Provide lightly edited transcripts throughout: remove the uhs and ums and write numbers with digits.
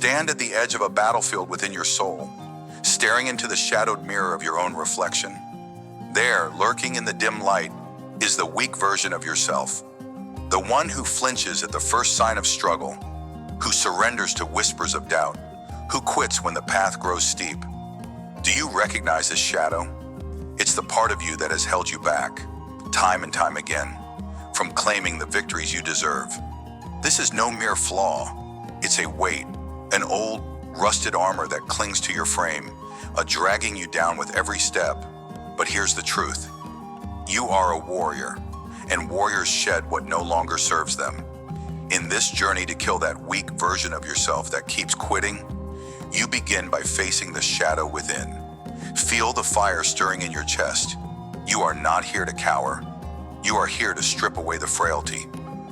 Stand at the edge of a battlefield within your soul, staring into the shadowed mirror of your own reflection. There, lurking in the dim light, is the weak version of yourself. The one who flinches at the first sign of struggle, who surrenders to whispers of doubt, who quits when the path grows steep. Do you recognize this shadow? It's the part of you that has held you back, time and time again, from claiming the victories you deserve. This is no mere flaw. It's a weight, an old, rusted armor that clings to your frame, dragging you down with every step. But here's the truth. You are a warrior, and warriors shed what no longer serves them. In this journey to kill that weak version of yourself that keeps quitting, you begin by facing the shadow within. Feel the fire stirring in your chest. You are not here to cower. You are here to strip away the frailty,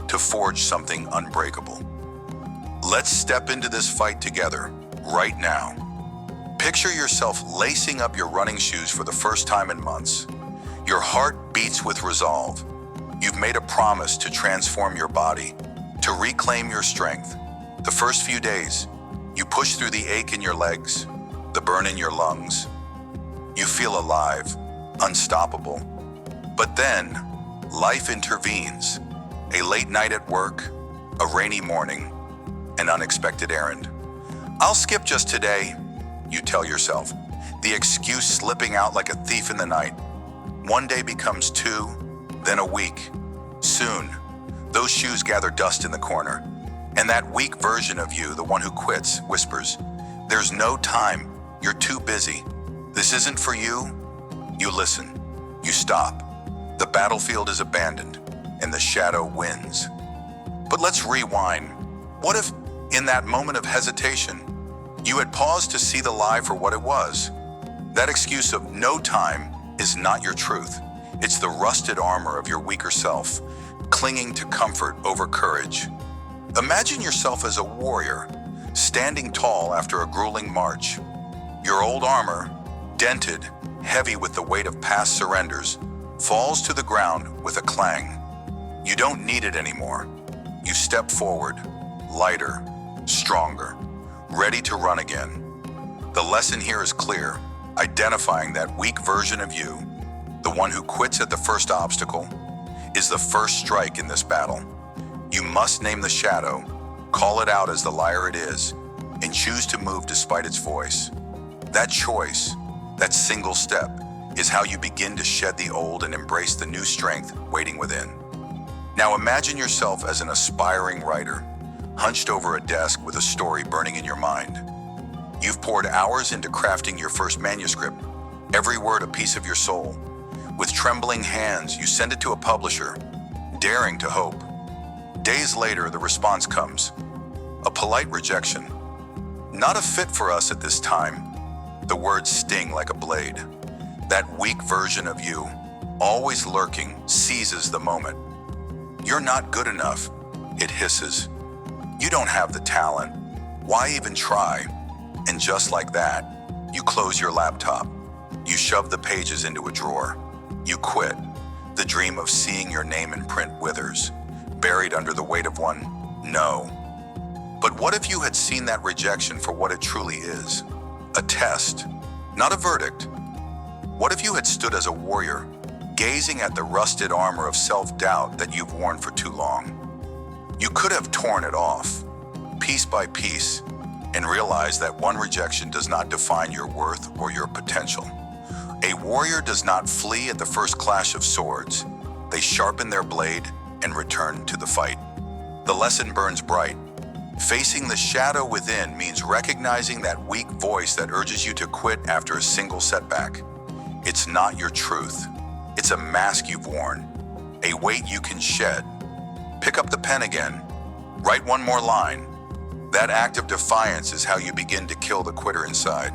to forge something unbreakable. Let's step into this fight together, right now. Picture yourself lacing up your running shoes for the first time in months. Your heart beats with resolve. You've made a promise to transform your body, to reclaim your strength. The first few days, you push through the ache in your legs, the burn in your lungs. You feel alive, unstoppable. But then, life intervenes. A late night at work, a rainy morning, an unexpected errand. I'll skip just today, you tell yourself, the excuse slipping out like a thief in the night. One day becomes two, then a week. Soon, those shoes gather dust in the corner, and that weak version of you, the one who quits, whispers, "There's no time, you're too busy. This isn't for you." You listen, you stop. The battlefield is abandoned, and the shadow wins. But let's rewind. What if, in that moment of hesitation, you had paused to see the lie for what it was? That excuse of no time is not your truth. It's the rusted armor of your weaker self, clinging to comfort over courage. Imagine yourself as a warrior, standing tall after a grueling march. Your old armor, dented, heavy with the weight of past surrenders, falls to the ground with a clang. You don't need it anymore. You step forward, lighter, stronger, ready to run again. The lesson here is clear. Identifying that weak version of you, the one who quits at the first obstacle, is the first strike in this battle. You must name the shadow, call it out as the liar it is, and choose to move despite its voice. That choice, that single step, is how you begin to shed the old and embrace the new strength waiting within. Now imagine yourself as an aspiring writer, hunched over a desk with a story burning in your mind. You've poured hours into crafting your first manuscript, every word a piece of your soul. With trembling hands, you send it to a publisher, daring to hope. Days later, the response comes. A polite rejection. Not a fit for us at this time. The words sting like a blade. That weak version of you, always lurking, seizes the moment. You're not good enough, it hisses. You don't have the talent. Why even try? And just like that, you close your laptop. You shove the pages into a drawer. You quit. The dream of seeing your name in print withers, buried under the weight of one no. But what if you had seen that rejection for what it truly is? A test, not a verdict. What if you had stood as a warrior, gazing at the rusted armor of self-doubt that you've worn for too long? You could have torn it off, piece by piece, and realized that one rejection does not define your worth or your potential. A warrior does not flee at the first clash of swords. They sharpen their blade and return to the fight. The lesson burns bright. Facing the shadow within means recognizing that weak voice that urges you to quit after a single setback. It's not your truth. It's a mask you've worn, a weight you can shed. Pick up the pen again. Write one more line. That act of defiance is how you begin to kill the quitter inside.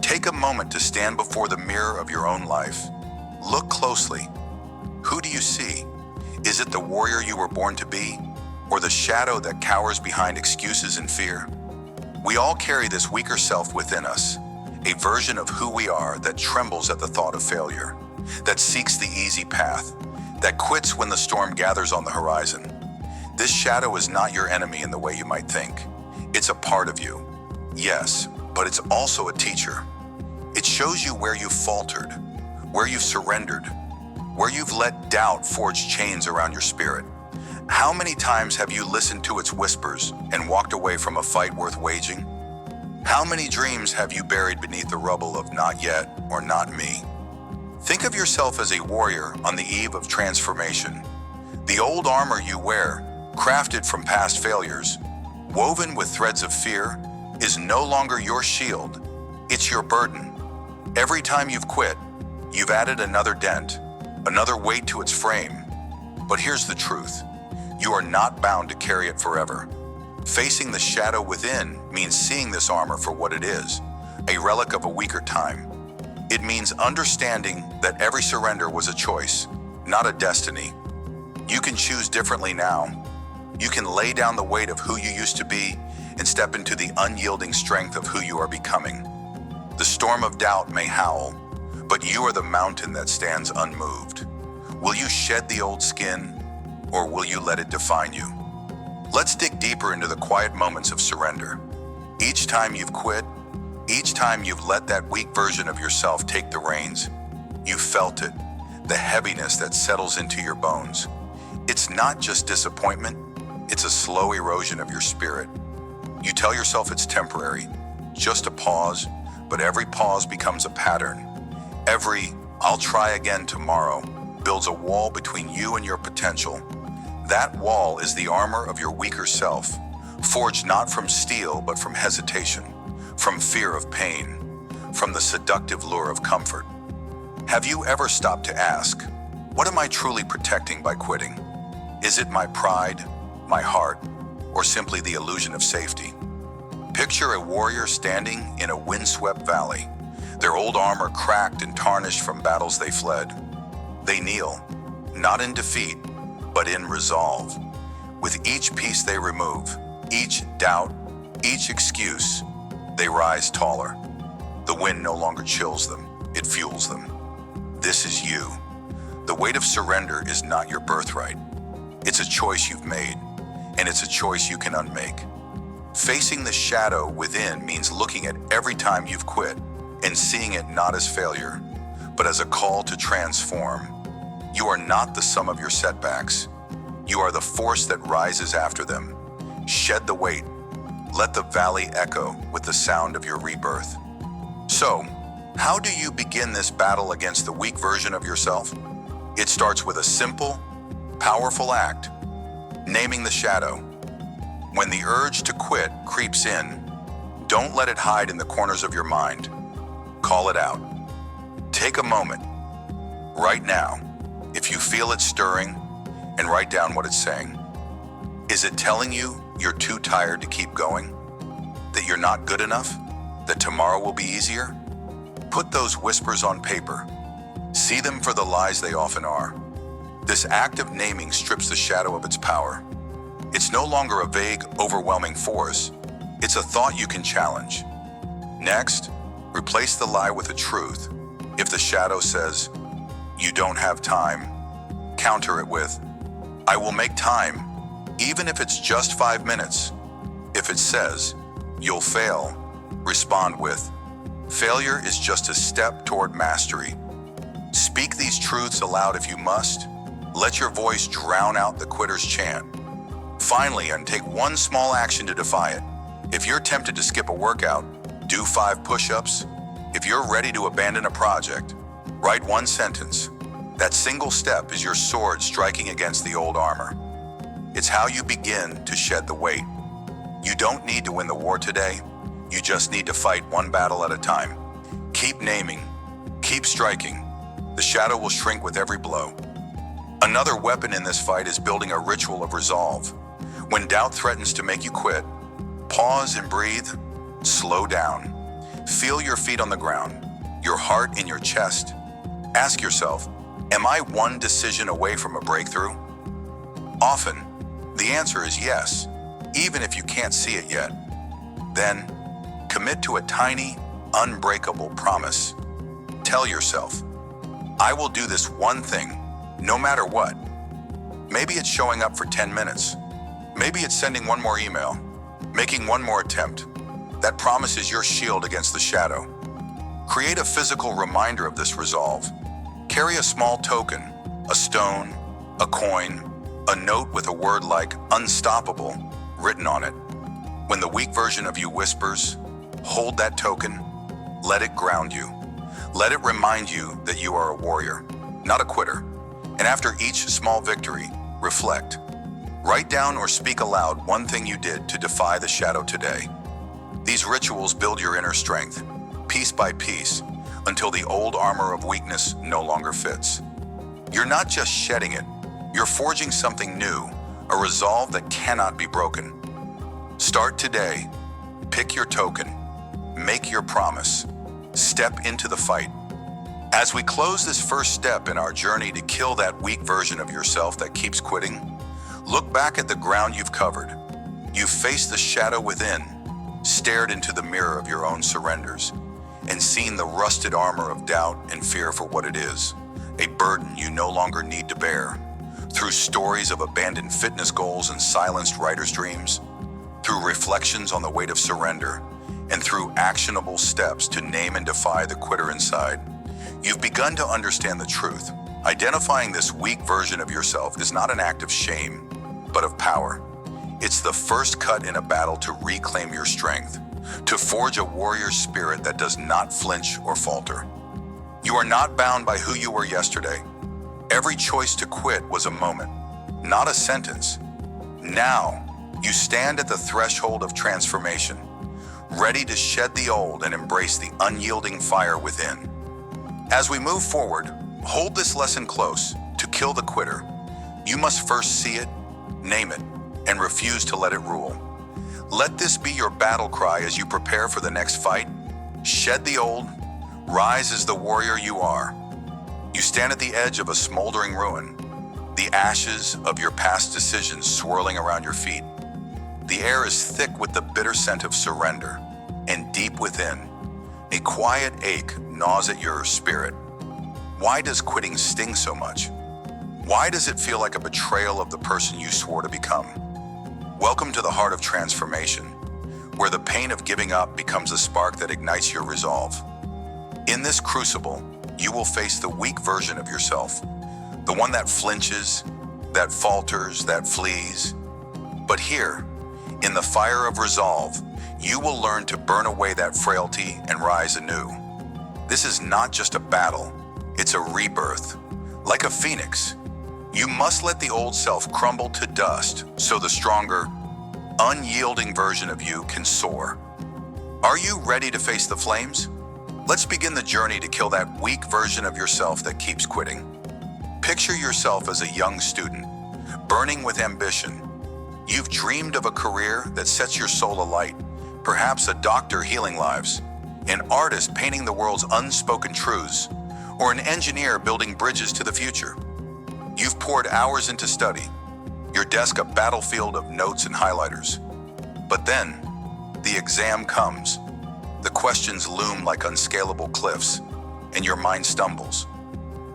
Take a moment to stand before the mirror of your own life. Look closely. Who do you see? Is it the warrior you were born to be, or the shadow that cowers behind excuses and fear? We all carry this weaker self within us, a version of who we are that trembles at the thought of failure, that seeks the easy path, that quits when the storm gathers on the horizon. This shadow is not your enemy in the way you might think. It's a part of you, yes, but it's also a teacher. It shows you where you've faltered, where you've surrendered, where you've let doubt forge chains around your spirit. How many times have you listened to its whispers and walked away from a fight worth waging? How many dreams have you buried beneath the rubble of not yet or not me? Think of yourself as a warrior on the eve of transformation. The old armor you wear, crafted from past failures, woven with threads of fear, is no longer your shield, it's your burden. Every time you've quit, you've added another dent, another weight to its frame. But here's the truth. You are not bound to carry it forever. Facing the shadow within means seeing this armor for what it is, a relic of a weaker time. It means understanding that every surrender was a choice, not a destiny. You can choose differently now. You can lay down the weight of who you used to be and step into the unyielding strength of who you are becoming. The storm of doubt may howl, but you are the mountain that stands unmoved. Will you shed the old skin, or will you let it define you? Let's dig deeper into the quiet moments of surrender. Each time you've quit, each time you've let that weak version of yourself take the reins, you felt it, the heaviness that settles into your bones. It's not just disappointment, it's a slow erosion of your spirit. You tell yourself it's temporary, just a pause, but every pause becomes a pattern. Every "I'll try again tomorrow" builds a wall between you and your potential. That wall is the armor of your weaker self, forged not from steel but from hesitation, from fear of pain, from the seductive lure of comfort. Have you ever stopped to ask, what am I truly protecting by quitting? Is it my pride, my heart, or simply the illusion of safety? Picture a warrior standing in a windswept valley, their old armor cracked and tarnished from battles they fled. They kneel, not in defeat, but in resolve. With each piece they remove, each doubt, each excuse, they rise taller. The wind no longer chills them, it fuels them. This is you. The weight of surrender is not your birthright. It's a choice you've made, and it's a choice you can unmake. Facing the shadow within means looking at every time you've quit and seeing it not as failure, but as a call to transform. You are not the sum of your setbacks. You are the force that rises after them. Shed the weight. Let the valley echo with the sound of your rebirth. So, how do you begin this battle against the weak version of yourself? It starts with a simple, powerful act, naming the shadow. When the urge to quit creeps in, don't let it hide in the corners of your mind. Call it out. Take a moment, right now, if you feel it stirring, and write down what it's saying. Is it telling you you're too tired to keep going? That you're not good enough? That tomorrow will be easier? Put those whispers on paper. See them for the lies they often are. This act of naming strips the shadow of its power. It's no longer a vague, overwhelming force. It's a thought you can challenge. Next, replace the lie with a truth. If the shadow says, "You don't have time," counter it with, "I will make time, even if it's just 5 minutes." If it says, "You'll fail," respond with, "Failure is just a step toward mastery." Speak these truths aloud if you must. Let your voice drown out the quitter's chant. Finally, and take one small action to defy it. If you're tempted to skip a workout, do 5 push-ups. If you're ready to abandon a project, write 1 sentence. That single step is your sword striking against the old armor. It's how you begin to shed the weight. You don't need to win the war today. You just need to fight one battle at a time. Keep naming. Keep striking. The shadow will shrink with every blow. Another weapon in this fight is building a ritual of resolve. When doubt threatens to make you quit, pause and breathe. Slow down. Feel your feet on the ground, your heart in your chest. Ask yourself, am I one decision away from a breakthrough? Often, the answer is yes, even if you can't see it yet. Then, commit to a tiny, unbreakable promise. Tell yourself, I will do this one thing, no matter what. Maybe it's showing up for 10 minutes. Maybe it's sending one more email. Making one more attempt, that promise is your shield against the shadow. Create a physical reminder of this resolve. Carry a small token, a stone, a coin, a note with a word like unstoppable written on it. When the weak version of you whispers, hold that token, let it ground you. Let it remind you that you are a warrior, not a quitter. And after each small victory, reflect. Write down or speak aloud one thing you did to defy the shadow today. These rituals build your inner strength, piece by piece, until the old armor of weakness no longer fits. You're not just shedding it, you're forging something new, a resolve that cannot be broken. Start today, pick your token, make your promise, step into the fight. As we close this first step in our journey to kill that weak version of yourself that keeps quitting, look back at the ground you've covered. You've faced the shadow within, stared into the mirror of your own surrenders, and seen the rusted armor of doubt and fear for what it is, a burden you no longer need to bear. Through stories of abandoned fitness goals and silenced writer's dreams, through reflections on the weight of surrender, and through actionable steps to name and defy the quitter inside, you've begun to understand the truth. Identifying this weak version of yourself is not an act of shame, but of power. It's the first cut in a battle to reclaim your strength, to forge a warrior spirit that does not flinch or falter. You are not bound by who you were yesterday. Every choice to quit was a moment, not a sentence. Now, you stand at the threshold of transformation, ready to shed the old and embrace the unyielding fire within. As we move forward, hold this lesson close. To kill the quitter, you must first see it, name it, and refuse to let it rule. Let this be your battle cry as you prepare for the next fight. Shed the old, rise as the warrior you are. You stand at the edge of a smoldering ruin, the ashes of your past decisions swirling around your feet. The air is thick with the bitter scent of surrender, and deep within, a quiet ache gnaws at your spirit. Why does quitting sting so much? Why does it feel like a betrayal of the person you swore to become? Welcome to the heart of transformation, where the pain of giving up becomes a spark that ignites your resolve. In this crucible, you will face the weak version of yourself, the one that flinches, that falters, that flees. But here, in the fire of resolve, you will learn to burn away that frailty and rise anew. This is not just a battle, it's a rebirth. Like a phoenix, you must let the old self crumble to dust so the stronger, unyielding version of you can soar. Are you ready to face the flames? Let's begin the journey to kill that weak version of yourself that keeps quitting. Picture yourself as a young student, burning with ambition. You've dreamed of a career that sets your soul alight, perhaps a doctor healing lives, an artist painting the world's unspoken truths, or an engineer building bridges to the future. You've poured hours into study, your desk a battlefield of notes and highlighters. But then, the exam comes. The questions loom like unscalable cliffs, and your mind stumbles.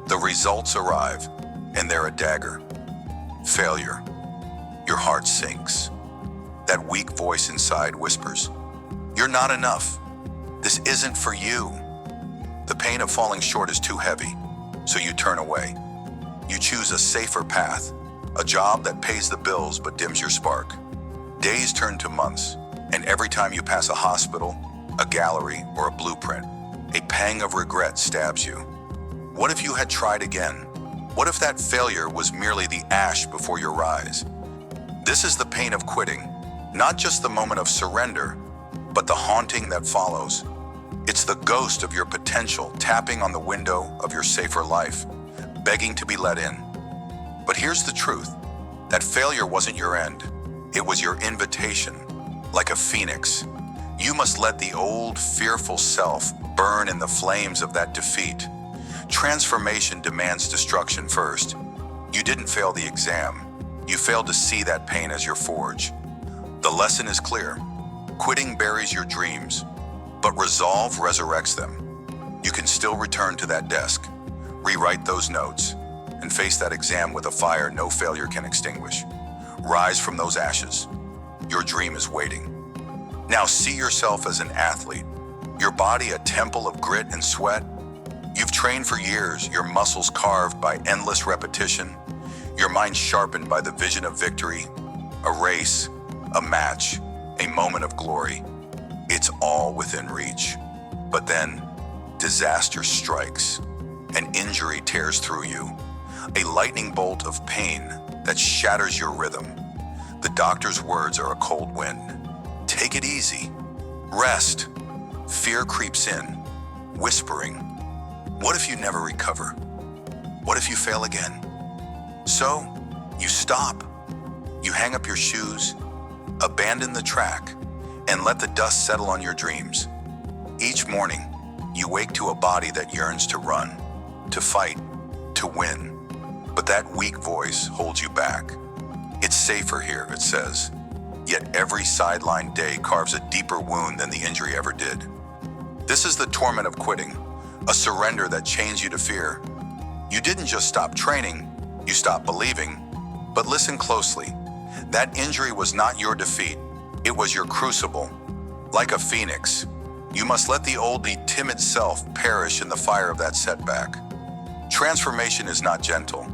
The results arrive, and they're a dagger. Failure. Your heart sinks. That weak voice inside whispers, "You're not enough. This isn't for you." The pain of falling short is too heavy, so you turn away. You choose a safer path, a job that pays the bills but dims your spark. Days turn to months, and every time you pass a hospital, a gallery, or a blueprint, a pang of regret stabs you. What if you had tried again? What if that failure was merely the ash before your rise? This is the pain of quitting, not just the moment of surrender, but the haunting that follows. It's the ghost of your potential tapping on the window of your safer life, begging to be let in. But here's the truth. That failure wasn't your end. It was your invitation. Like a phoenix, you must let the old, fearful self burn in the flames of that defeat. Transformation demands destruction first. You didn't fail the exam. You failed to see that pain as your forge. The lesson is clear. Quitting buries your dreams, but resolve resurrects them. You can still return to that desk, rewrite those notes, and face that exam with a fire no failure can extinguish. Rise from those ashes. Your dream is waiting. Now see yourself as an athlete, your body a temple of grit and sweat. You've trained for years, your muscles carved by endless repetition, your mind sharpened by the vision of victory, a race, a match, a moment of glory. It's all within reach. But then, disaster strikes. An injury tears through you, a lightning bolt of pain that shatters your rhythm. The doctor's words are a cold wind. Take it easy. Rest. Fear creeps in, whispering, what if you never recover? What if you fail again? So, you stop. You hang up your shoes, abandon the track, and let the dust settle on your dreams. Each morning, you wake to a body that yearns to run, to fight, to win. But that weak voice holds you back. It's safer here, it says. Yet every sidelined day carves a deeper wound than the injury ever did. This is the torment of quitting, a surrender that chains you to fear. You didn't just stop training, you stopped believing. But listen closely. That injury was not your defeat. It was your crucible. Like a phoenix, you must let the oldly timid self perish in the fire of that setback. Transformation is not gentle.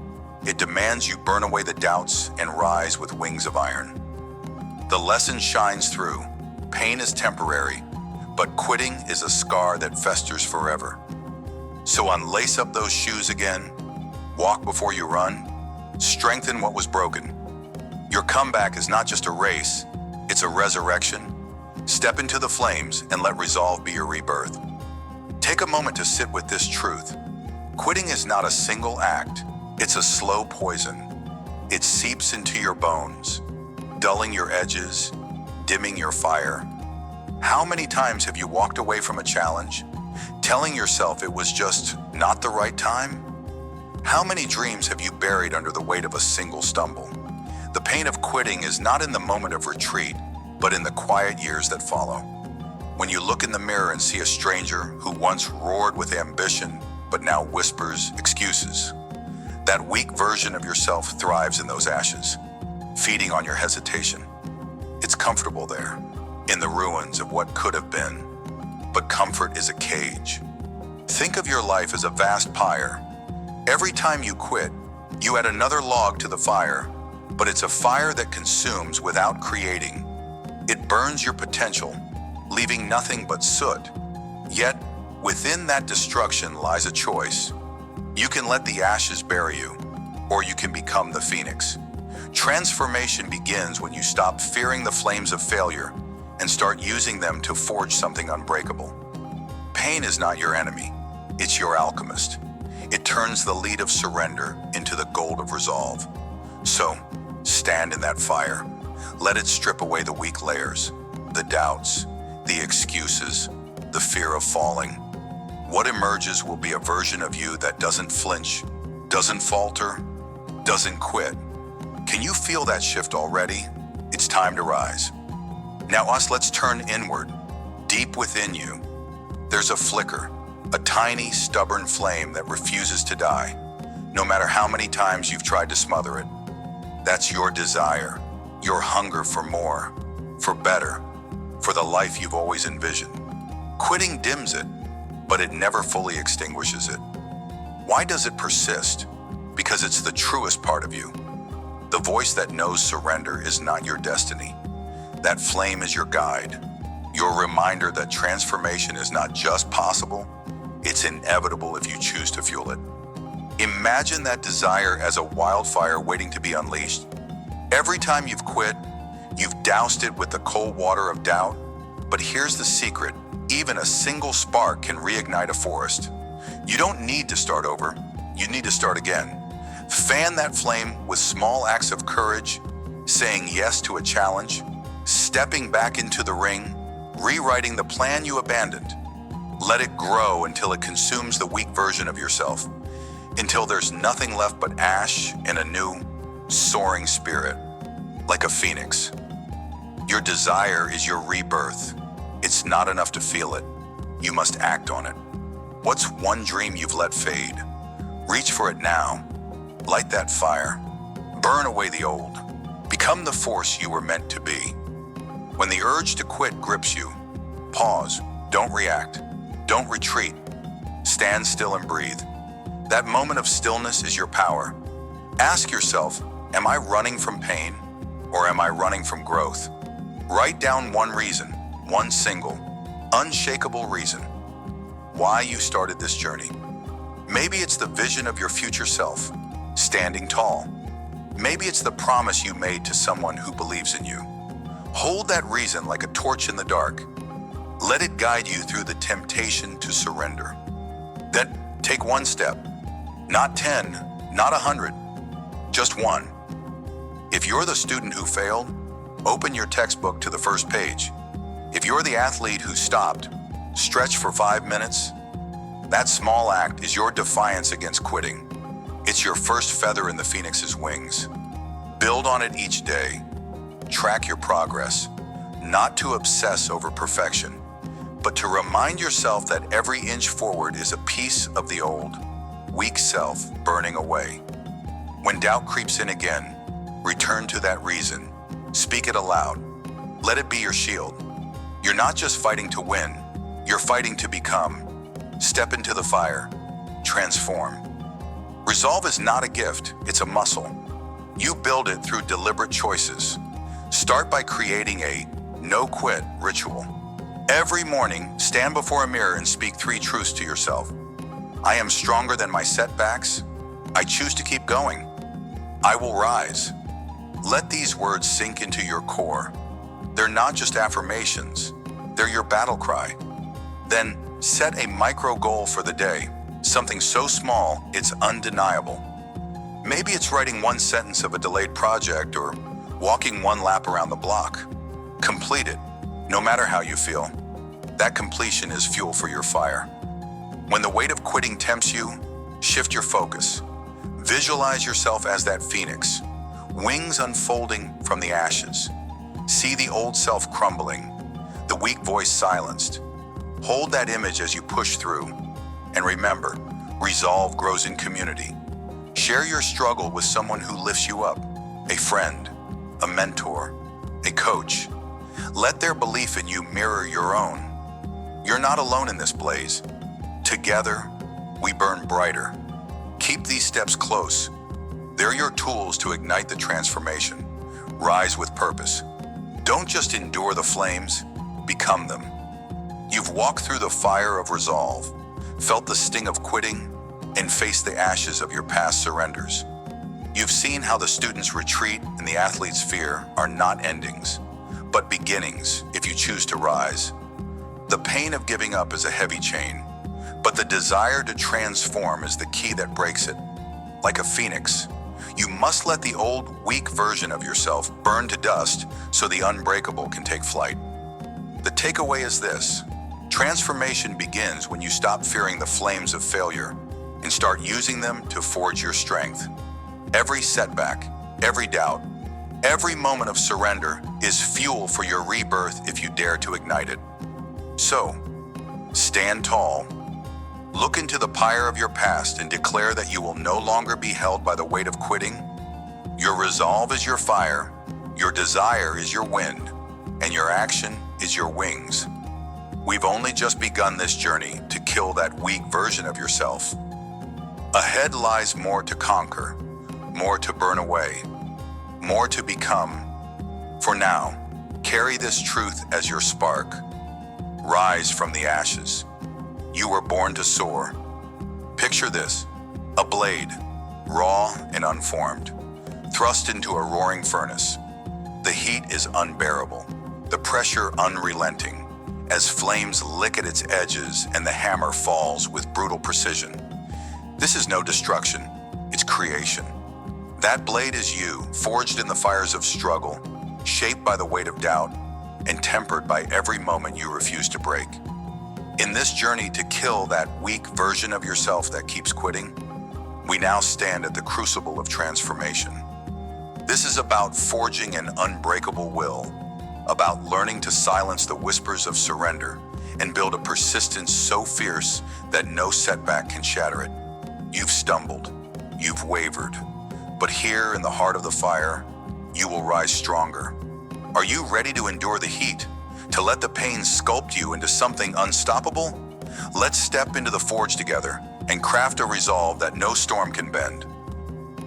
It demands you burn away the doubts and rise with wings of iron. The lesson shines through. Pain is temporary, but quitting is a scar that festers forever. So unlace up those shoes again, walk before you run, strengthen what was broken. Your comeback is not just a race, it's a resurrection. Step into the flames and let resolve be your rebirth. Take a moment to sit with this truth. Quitting is not a single act, it's a slow poison. It seeps into your bones, dulling your edges, dimming your fire. How many times have you walked away from a challenge, telling yourself it was just not the right time? How many dreams have you buried under the weight of a single stumble? The pain of quitting is not in the moment of retreat, but in the quiet years that follow. When you look in the mirror and see a stranger who once roared with ambition, but now whispers excuses. That weak version of yourself thrives in those ashes, feeding on your hesitation. It's comfortable there, in the ruins of what could have been. But comfort is a cage. Think of your life as a vast pyre. Every time you quit, you add another log to the fire, but it's a fire that consumes without creating. It burns your potential, leaving nothing but soot. Yet, within that destruction lies a choice. You can let the ashes bury you, or you can become the phoenix. Transformation begins when you stop fearing the flames of failure and start using them to forge something unbreakable. Pain is not your enemy, it's your alchemist. It turns the lead of surrender into the gold of resolve. So, stand in that fire. Let it strip away the weak layers, the doubts, the excuses, the fear of falling. What emerges will be a version of you that doesn't flinch, doesn't falter, doesn't quit. Can you feel that shift already? It's time to rise. Now let's turn inward. Deep within you, there's a flicker, a tiny, stubborn flame that refuses to die, no matter how many times you've tried to smother it. That's your desire, your hunger for more, for better, for the life you've always envisioned. Quitting dims it, but it never fully extinguishes it. Why does it persist? Because it's the truest part of you. The voice that knows surrender is not your destiny. That flame is your guide, your reminder that transformation is not just possible, it's inevitable if you choose to fuel it. Imagine that desire as a wildfire waiting to be unleashed. Every time you've quit, you've doused it with the cold water of doubt. But here's the secret, even a single spark can reignite a forest. You don't need to start over, you need to start again. Fan that flame with small acts of courage, saying yes to a challenge, stepping back into the ring, rewriting the plan you abandoned. Let it grow until it consumes the weak version of yourself, until there's nothing left but ash and a new, soaring spirit, like a phoenix. Your desire is your rebirth. It's not enough to feel it. You must act on it. What's one dream you've let fade? Reach for it now. Light that fire. Burn away the old. Become the force you were meant to be. When the urge to quit grips you, pause, don't react, don't retreat, stand still and breathe. That moment of stillness is your power. Ask yourself, am I running from pain or am I running from growth? Write down one reason, one single, unshakable reason why you started this journey. Maybe it's the vision of your future self, standing tall. Maybe it's the promise you made to someone who believes in you. Hold that reason like a torch in the dark. Let it guide you through the temptation to surrender. Then take one step, not 10, not 100, just one. If you're the student who failed, open your textbook to the first page. If you're the athlete who stopped, stretch for 5 minutes. That small act is your defiance against quitting. It's your first feather in the phoenix's wings. Build on it each day. Track your progress, not to obsess over perfection, but to remind yourself that every inch forward is a piece of the old, weak self burning away. When doubt creeps in again, return to that reason. Speak it aloud. Let it be your shield. You're not just fighting to win, you're fighting to become. Step into the fire. Transform. Resolve is not a gift, it's a muscle. You build it through deliberate choices. Start by creating a no-quit ritual. Every morning, stand before a mirror and speak 3 truths to yourself. I am stronger than my setbacks. I choose to keep going. I will rise. Let these words sink into your core. They're not just affirmations, they're your battle cry. Then set a micro goal for the day, something so small it's undeniable. Maybe it's writing 1 sentence of a delayed project or walking 1 lap around the block. Complete it, no matter how you feel. That completion is fuel for your fire. When the weight of quitting tempts you, shift your focus. Visualize yourself as that phoenix, wings unfolding from the ashes. See the old self crumbling, the weak voice silenced. Hold that image as you push through. And remember, resolve grows in community. Share your struggle with someone who lifts you up, a friend, a mentor, a coach. Let their belief in you mirror your own. You're not alone in this blaze. Together, we burn brighter. Keep these steps close. They're your tools to ignite the transformation. Rise with purpose. Don't just endure the flames, become them. You've walked through the fire of resolve, felt the sting of quitting, and faced the ashes of your past surrenders. You've seen how the student's retreat and the athlete's fear are not endings, but beginnings if you choose to rise. The pain of giving up is a heavy chain, but the desire to transform is the key that breaks it. Like a phoenix, you must let the old, weak version of yourself burn to dust so the unbreakable can take flight. The takeaway is this: transformation begins when you stop fearing the flames of failure and start using them to forge your strength. Every setback, every doubt, every moment of surrender is fuel for your rebirth if you dare to ignite it. So, stand tall, look into the pyre of your past and declare that you will no longer be held by the weight of quitting. Your resolve is your fire, your desire is your wind, and your action is your wings. We've only just begun this journey to kill that weak version of yourself. Ahead lies more to conquer, more to burn away, more to become. For now, carry this truth as your spark. Rise from the ashes. You were born to soar. Picture this: a blade, raw and unformed, thrust into a roaring furnace. The heat is unbearable, the pressure unrelenting, as flames lick at its edges and the hammer falls with brutal precision. This is no destruction, it's creation. That blade is you, forged in the fires of struggle, shaped by the weight of doubt, and tempered by every moment you refuse to break. In this journey to kill that weak version of yourself that keeps quitting, we now stand at the crucible of transformation. This is about forging an unbreakable will, about learning to silence the whispers of surrender and build a persistence so fierce that no setback can shatter it. You've stumbled, you've wavered, but here in the heart of the fire, you will rise stronger. Are you ready to endure the heat? To let the pain sculpt you into something unstoppable? Let's step into the forge together and craft a resolve that no storm can bend.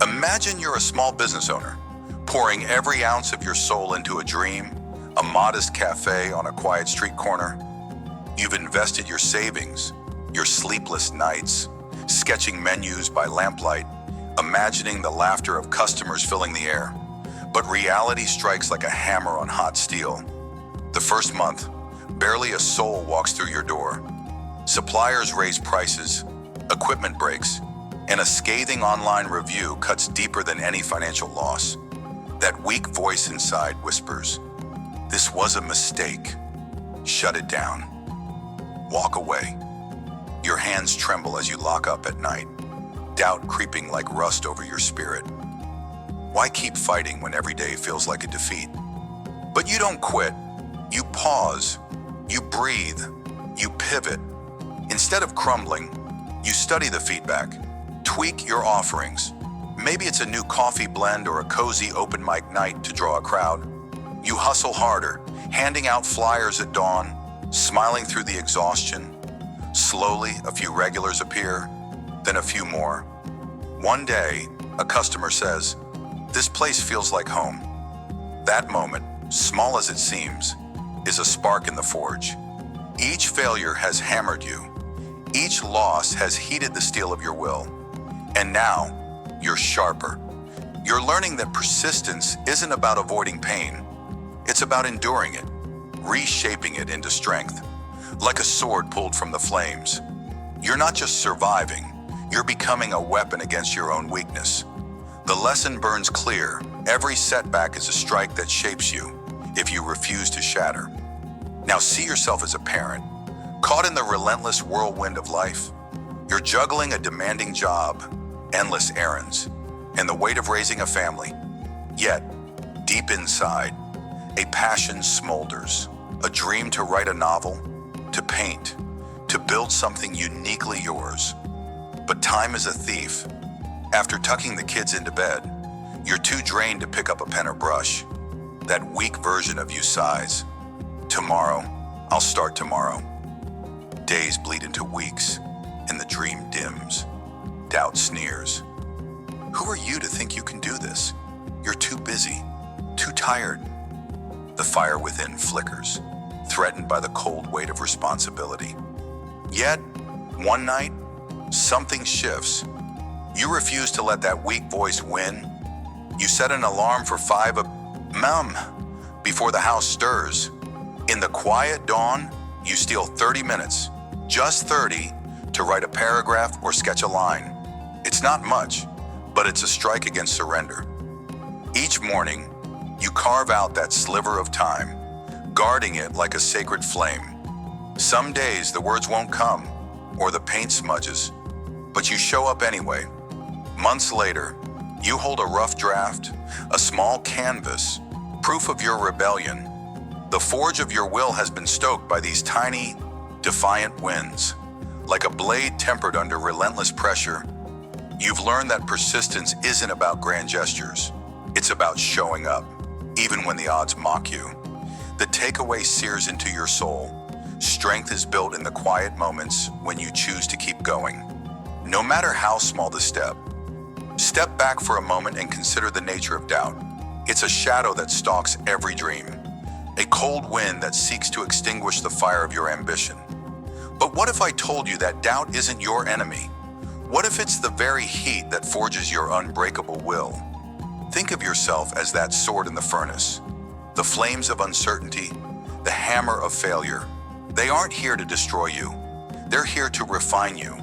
Imagine you're a small business owner, pouring every ounce of your soul into a dream, a modest cafe on a quiet street corner. You've invested your savings, your sleepless nights, sketching menus by lamplight, imagining the laughter of customers filling the air. But reality strikes like a hammer on hot steel. The first month, barely a soul walks through your door. Suppliers raise prices, equipment breaks, and a scathing online review cuts deeper than any financial loss. That weak voice inside whispers, "This was a mistake. Shut it down. Walk away." Your hands tremble as you lock up at night, doubt creeping like rust over your spirit. Why keep fighting when every day feels like a defeat? But you don't quit. You pause. You breathe. You pivot. Instead of crumbling, you study the feedback. Tweak your offerings. Maybe it's a new coffee blend or a cozy open mic night to draw a crowd. You hustle harder, handing out flyers at dawn, smiling through the exhaustion. Slowly, a few regulars appear, then a few more. One day, a customer says, "This place feels like home." That moment, small as it seems, is a spark in the forge. Each failure has hammered you. Each loss has heated the steel of your will. And now, you're sharper. You're learning that persistence isn't about avoiding pain. It's about enduring it, reshaping it into strength. Like a sword pulled from the flames. You're not just surviving, you're becoming a weapon against your own weakness. The lesson burns clear. Every setback is a strike that shapes you if you refuse to shatter. Now see yourself as a parent, caught in the relentless whirlwind of life. You're juggling a demanding job, endless errands, and the weight of raising a family. Yet, deep inside, a passion smolders, a dream to write a novel, to paint, to build something uniquely yours. But time is a thief. After tucking the kids into bed, you're too drained to pick up a pen or brush. That weak version of you sighs, "Tomorrow, I'll start tomorrow." Days bleed into weeks, and the dream dims. Doubt sneers. Who are you to think you can do this? You're too busy, too tired. The fire within flickers, threatened by the cold weight of responsibility. Yet, one night, something shifts. You refuse to let that weak voice win. You set an alarm for 5 a.m. before the house stirs. In the quiet dawn, you steal 30 minutes, just 30, to write a paragraph or sketch a line. It's not much, but it's a strike against surrender. Each morning, you carve out that sliver of time, guarding it like a sacred flame. Some days the words won't come, or the paint smudges, but you show up anyway. Months later, you hold a rough draft, a small canvas, proof of your rebellion. The forge of your will has been stoked by these tiny, defiant winds. Like a blade tempered under relentless pressure, you've learned that persistence isn't about grand gestures. It's about showing up, even when the odds mock you. The takeaway sears into your soul. Strength is built in the quiet moments when you choose to keep going. No matter how small the step, step back for a moment and consider the nature of doubt. It's a shadow that stalks every dream, a cold wind that seeks to extinguish the fire of your ambition. But what if I told you that doubt isn't your enemy? What if it's the very heat that forges your unbreakable will? Think of yourself as that sword in the furnace. The flames of uncertainty, the hammer of failure. They aren't here to destroy you. They're here to refine you.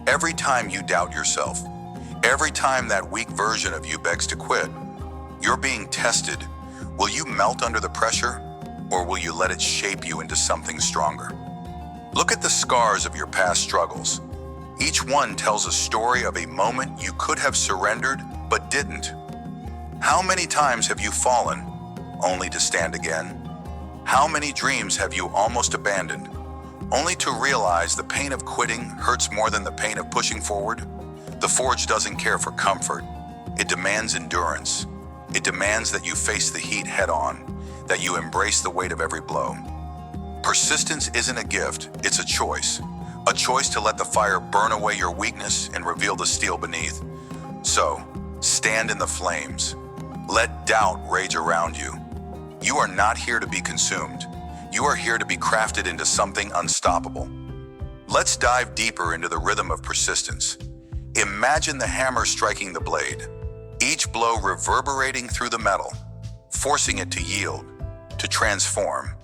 Every time you doubt yourself, every time that weak version of you begs to quit, you're being tested. Will you melt under the pressure, or will you let it shape you into something stronger? Look at the scars of your past struggles. Each one tells a story of a moment you could have surrendered, but didn't. How many times have you fallen, only to stand again? How many dreams have you almost abandoned, only to realize the pain of quitting hurts more than the pain of pushing forward? The forge doesn't care for comfort. It demands endurance. It demands that you face the heat head on, that you embrace the weight of every blow. Persistence isn't a gift, it's a choice. A choice to let the fire burn away your weakness and reveal the steel beneath. So, stand in the flames. Let doubt rage around you. You are not here to be consumed. You are here to be crafted into something unstoppable. Let's dive deeper into the rhythm of persistence. Imagine the hammer striking the blade, each blow reverberating through the metal, forcing it to yield, to transform.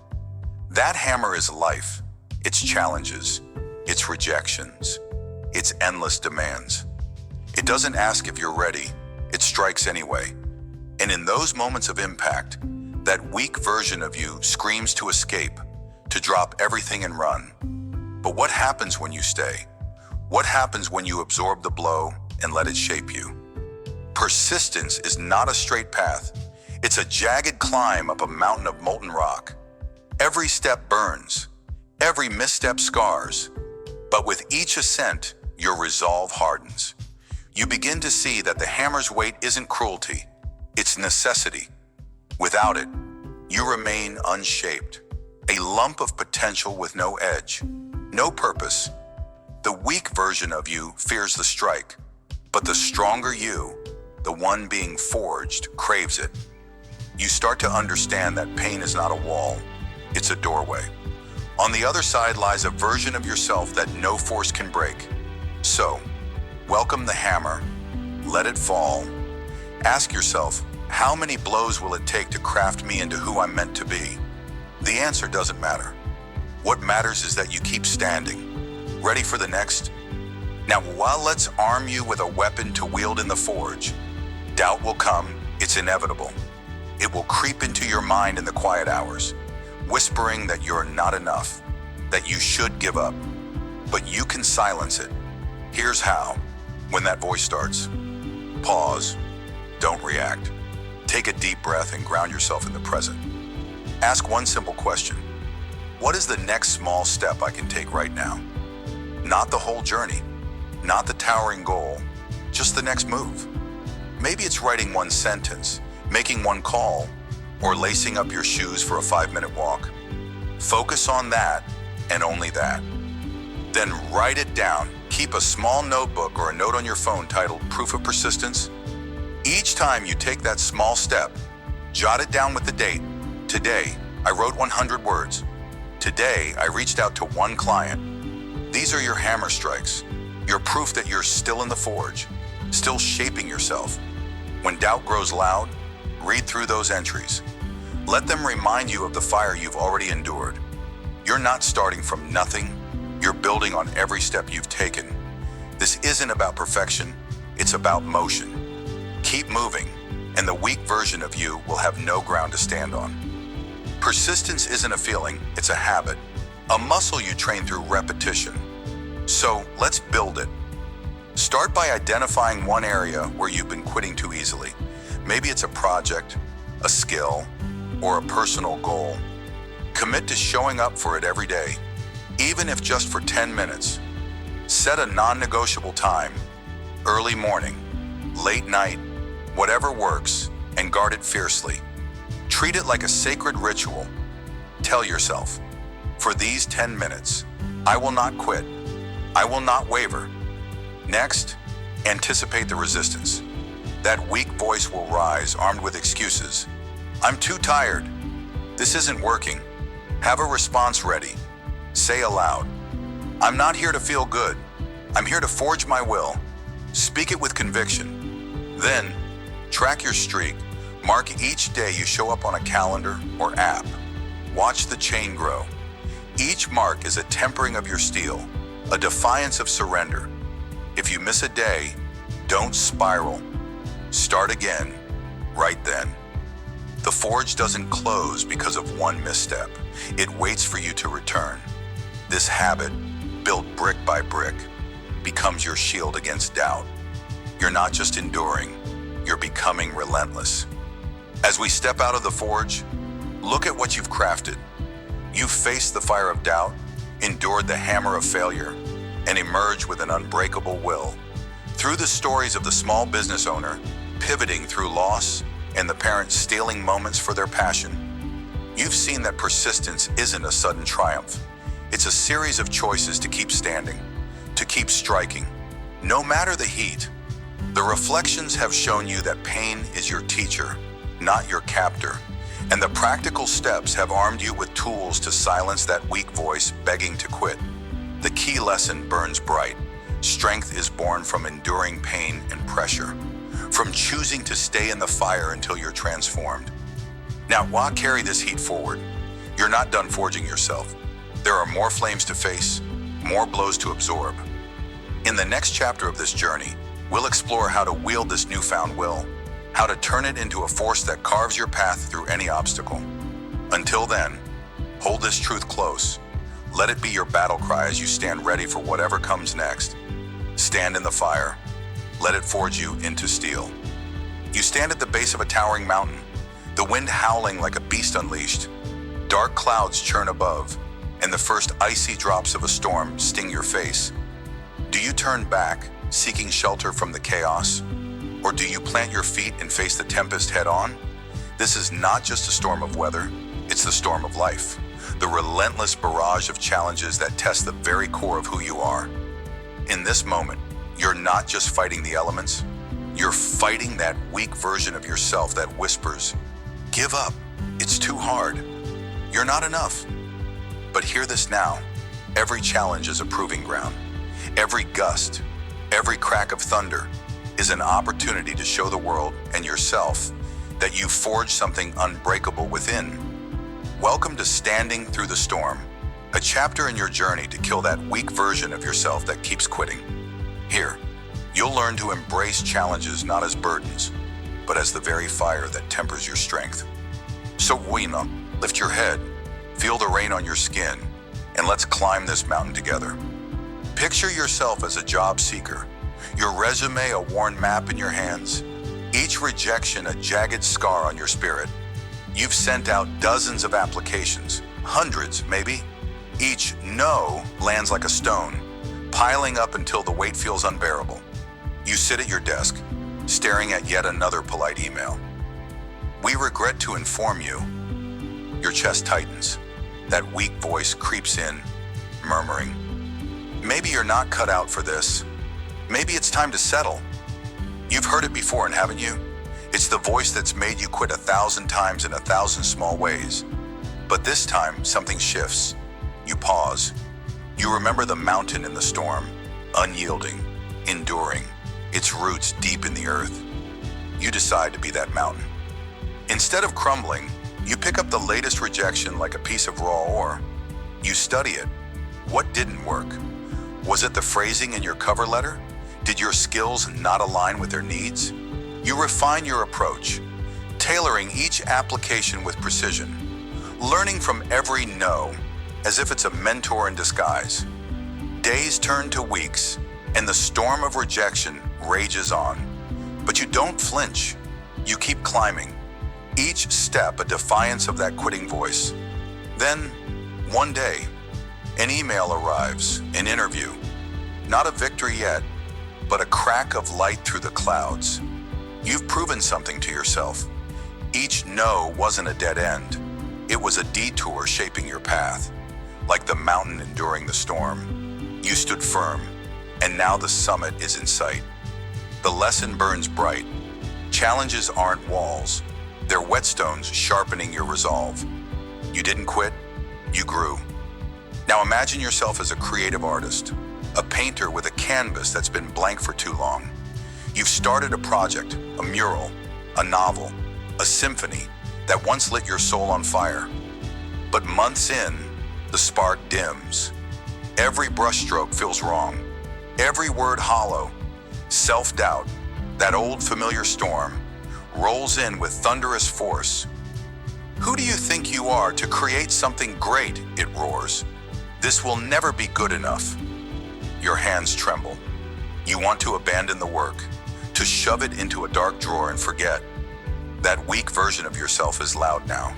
That hammer is life, its challenges, its rejections, its endless demands. It doesn't ask if you're ready, it strikes anyway. And in those moments of impact, that weak version of you screams to escape, to drop everything and run. But what happens when you stay? What happens when you absorb the blow and let it shape you? Persistence is not a straight path. It's a jagged climb up a mountain of molten rock. Every step burns, every misstep scars. But with each ascent, your resolve hardens. You begin to see that the hammer's weight isn't cruelty, it's necessity. Without it, you remain unshaped, a lump of potential with no edge, no purpose. The weak version of you fears the strike, but the stronger you, the one being forged, craves it. You start to understand that pain is not a wall, it's a doorway. On the other side lies a version of yourself that no force can break. So, welcome the hammer, let it fall. Ask yourself, how many blows will it take to craft me into who I'm meant to be? The answer doesn't matter. What matters is that you keep standing, ready for the next. Now, while let's arm you with a weapon to wield in the forge. Doubt will come, it's inevitable. It will creep into your mind in the quiet hours, whispering that you're not enough, that you should give up. But you can silence it. Here's how. When that voice starts, pause, don't react. Take a deep breath and ground yourself in the present. Ask one simple question. What is the next small step I can take right now? Not the whole journey, not the towering goal, just the next move. Maybe it's writing one sentence, making one call, or lacing up your shoes for a 5-minute walk. Focus on that and only that. Then write it down. Keep a small notebook or a note on your phone titled Proof of Persistence. Each time you take that small step, jot it down with the date. Today, I wrote 100 words. Today, I reached out to one client. These are your hammer strikes, your proof that you're still in the forge, still shaping yourself. When doubt grows loud, read through those entries. Let them remind you of the fire you've already endured. You're not starting from nothing, you're building on every step you've taken. This isn't about perfection, it's about motion. Keep moving, and the weak version of you will have no ground to stand on. Persistence isn't a feeling, it's a habit, a muscle you train through repetition. So let's build it. Start by identifying one area where you've been quitting too easily. Maybe it's a project, a skill, or a personal goal. Commit to showing up for it every day, even if just for 10 minutes. Set a non-negotiable time, early morning, late night, whatever works, and guard it fiercely. Treat it like a sacred ritual. Tell yourself, for these 10 minutes, I will not quit. I will not waver. Next, anticipate the resistance. That weak voice will rise, armed with excuses. I'm too tired. This isn't working. Have a response ready. Say aloud, I'm not here to feel good. I'm here to forge my will. Speak it with conviction. Then, track your streak. Mark each day you show up on a calendar or app. Watch the chain grow. Each mark is a tempering of your steel, a defiance of surrender. If you miss a day, don't spiral. Start again, right then. The forge doesn't close because of one misstep. It waits for you to return. This habit, built brick by brick, becomes your shield against doubt. You're not just enduring, you're becoming relentless. As we step out of the forge, look at what you've crafted. You've faced the fire of doubt, endured the hammer of failure, and emerged with an unbreakable will. Through the stories of the small business owner, pivoting through loss, and the parents stealing moments for their passion, You've seen that persistence isn't a sudden triumph. It's a series of choices to keep standing, to keep striking, no matter the heat. The reflections have shown you that pain is your teacher, not your captor, and the practical steps have armed you with tools to silence that weak voice begging to quit. The key lesson burns bright. Strength is born from enduring pain and pressure, from choosing to stay in the fire until you're transformed. Now, why carry this heat forward? You're not done forging yourself. There are more flames to face, more blows to absorb. In the next chapter of this journey, we'll explore how to wield this newfound will, how to turn it into a force that carves your path through any obstacle. Until then, hold this truth close. Let it be your battle cry as you stand ready for whatever comes next. Stand in the fire. Let it forge you into steel. You stand at the base of a towering mountain, the wind howling like a beast unleashed. Dark clouds churn above, and the first icy drops of a storm sting your face. Do you turn back, seeking shelter from the chaos? Or do you plant your feet and face the tempest head on? This is not just a storm of weather, it's the storm of life, the relentless barrage of challenges that test the very core of who you are. In this moment, you're not just fighting the elements, you're fighting that weak version of yourself that whispers, "Give up, it's too hard, you're not enough." But hear this now, every challenge is a proving ground. Every gust, every crack of thunder is an opportunity to show the world and yourself that you forged something unbreakable within. Welcome to Standing Through the Storm, a chapter in your journey to kill that weak version of yourself that keeps quitting. Here, you'll learn to embrace challenges not as burdens, but as the very fire that tempers your strength. So, lift your head, feel the rain on your skin, and let's climb this mountain together. Picture yourself as a job seeker, your resume a worn map in your hands, each rejection a jagged scar on your spirit. You've sent out dozens of applications, hundreds maybe. Each no lands like a stone, piling up until the weight feels unbearable. You sit at your desk, staring at yet another polite email. "We regret to inform you." Your chest tightens. That weak voice creeps in, murmuring, "Maybe you're not cut out for this. Maybe it's time to settle." You've heard it before, and haven't you? It's the voice that's made you quit 1,000 times in 1,000 small ways. But this time, something shifts. You pause. You remember the mountain in the storm, unyielding, enduring, its roots deep in the earth. You decide to be that mountain. Instead of crumbling, you pick up the latest rejection like a piece of raw ore. You study it. What didn't work? Was it the phrasing in your cover letter? Did your skills not align with their needs? You refine your approach, tailoring each application with precision, learning from every no as if it's a mentor in disguise. Days turn to weeks, and the storm of rejection rages on. But you don't flinch. You keep climbing, each step a defiance of that quitting voice. Then, one day, an email arrives, an interview. Not a victory yet, but a crack of light through the clouds. You've proven something to yourself. Each no wasn't a dead end. It was a detour shaping your path. Like the mountain enduring the storm, you stood firm, and now the summit is in sight. The lesson burns bright. Challenges aren't walls. They're whetstones sharpening your resolve. You didn't quit, you grew. Now imagine yourself as a creative artist, a painter with a canvas that's been blank for too long. You've started a project, a mural, a novel, a symphony that once lit your soul on fire. But months in, the spark dims. Every brushstroke feels wrong, every word hollow. Self-doubt, that old familiar storm, rolls in with thunderous force. "Who do you think you are to create something great?" it roars. "This will never be good enough." Your hands tremble. You want to abandon the work, to shove it into a dark drawer and forget. That weak version of yourself is loud now,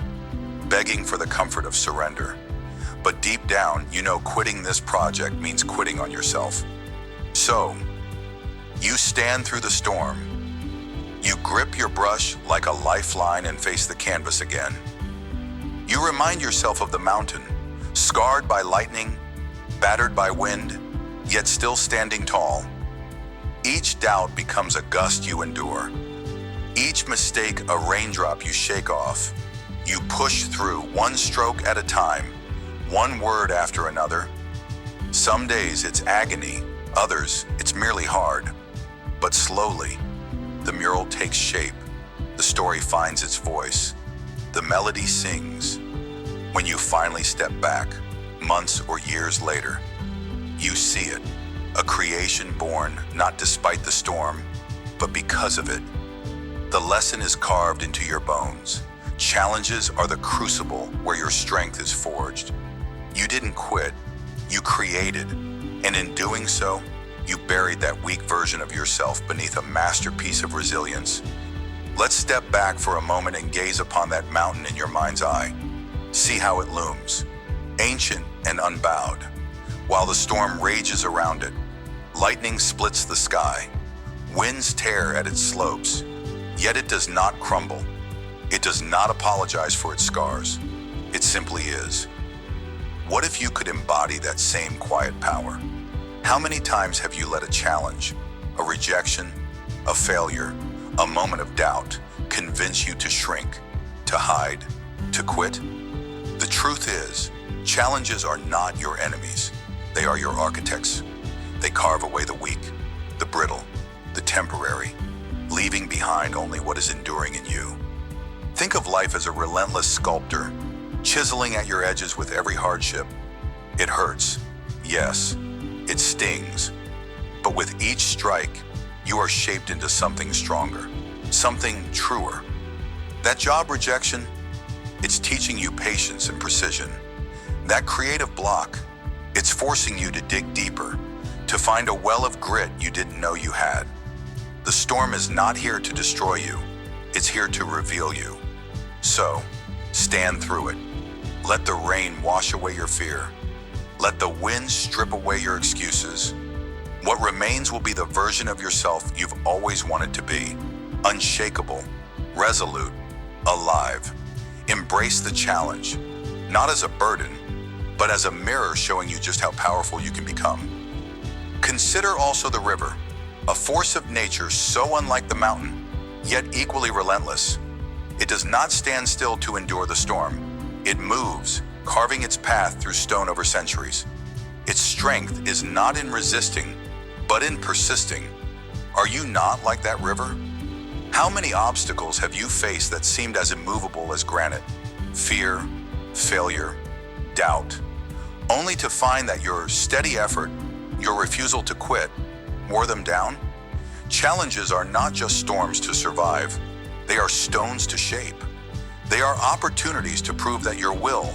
begging for the comfort of surrender. But deep down, you know quitting this project means quitting on yourself. So, you stand through the storm. You grip your brush like a lifeline and face the canvas again. You remind yourself of the mountain, scarred by lightning, battered by wind, yet still standing tall. Each doubt becomes a gust you endure. Each mistake a raindrop you shake off. You push through one stroke at a time, one word after another. Some days it's agony, others it's merely hard. But slowly, the mural takes shape. The story finds its voice. The melody sings. When you finally step back, months or years later, you see it, a creation born not despite the storm, but because of it. The lesson is carved into your bones. Challenges are the crucible where your strength is forged. You didn't quit, you created, and in doing so, you buried that weak version of yourself beneath a masterpiece of resilience. Let's step back for a moment and gaze upon that mountain in your mind's eye. See how it looms, ancient and unbowed. While the storm rages around it, lightning splits the sky, winds tear at its slopes, yet it does not crumble. It does not apologize for its scars. It simply is. What if you could embody that same quiet power? How many times have you let a challenge, a rejection, a failure, a moment of doubt convince you to shrink, to hide, to quit? The truth is, challenges are not your enemies. They are your architects. They carve away the weak, the brittle, the temporary, leaving behind only what is enduring in you. Think of life as a relentless sculptor, chiseling at your edges with every hardship. It hurts, yes, it stings, but with each strike, you are shaped into something stronger, something truer. That job rejection, it's teaching you patience and precision. That creative block, it's forcing you to dig deeper, to find a well of grit you didn't know you had. The storm is not here to destroy you, it's here to reveal you. So, stand through it. Let the rain wash away your fear. Let the wind strip away your excuses. What remains will be the version of yourself you've always wanted to be. Unshakable, resolute, alive. Embrace the challenge, not as a burden, but as a mirror showing you just how powerful you can become. Consider also the river, a force of nature so unlike the mountain, yet equally relentless. It does not stand still to endure the storm. It moves, carving its path through stone over centuries. Its strength is not in resisting, but in persisting. Are you not like that river? How many obstacles have you faced that seemed as immovable as granite? Fear, failure, doubt, only to find that your steady effort, your refusal to quit, wore them down? Challenges are not just storms to survive, they are stones to shape. They are opportunities to prove that your will,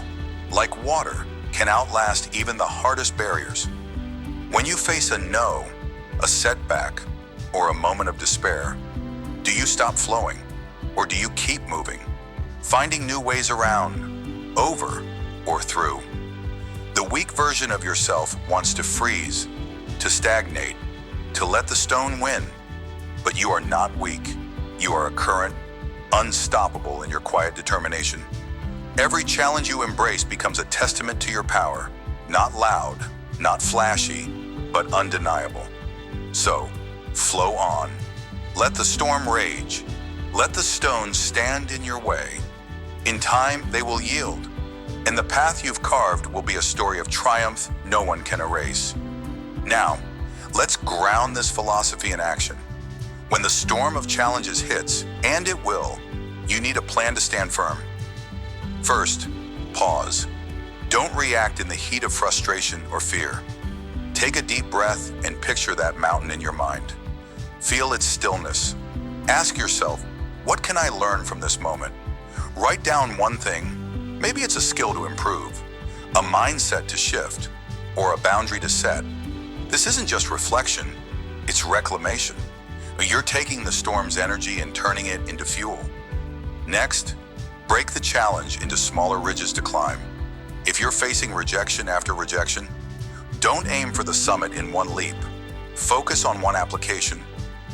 like water, can outlast even the hardest barriers. When you face a no, a setback, or a moment of despair, do you stop flowing, or do you keep moving, finding new ways around, over, or through? The weak version of yourself wants to freeze, to stagnate, to let the stone win. But you are not weak. You are a current, unstoppable in your quiet determination. Every challenge you embrace becomes a testament to your power, not loud, not flashy, but undeniable. So, flow on. Let the storm rage. Let the stones stand in your way. In time, they will yield, and the path you've carved will be a story of triumph no one can erase. Now, let's ground this philosophy in action. When the storm of challenges hits, and it will, you need a plan to stand firm. First, pause. Don't react in the heat of frustration or fear. Take a deep breath and picture that mountain in your mind. Feel its stillness. Ask yourself, what can I learn from this moment? Write down one thing. Maybe it's a skill to improve, a mindset to shift, or a boundary to set. This isn't just reflection, it's reclamation. You're taking the storm's energy and turning it into fuel. Next, break the challenge into smaller ridges to climb. If you're facing rejection after rejection, don't aim for the summit in one leap. Focus on one application,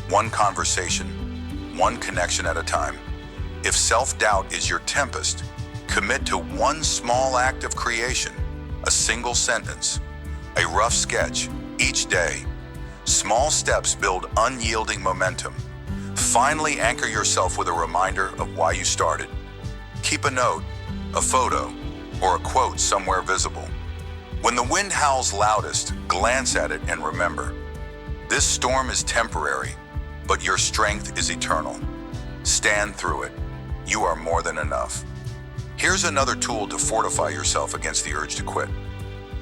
one conversation, one connection at a time. If self-doubt is your tempest, Commit to one small act of creation, a single sentence, a rough sketch, each day. Small steps build unyielding momentum. Finally, anchor yourself with a reminder of why you started. Keep a note, a photo, or a quote somewhere visible. When the wind howls loudest, glance at it and remember, this storm is temporary, but your strength is eternal. Stand through it. You are more than enough. Here's another tool to fortify yourself against the urge to quit.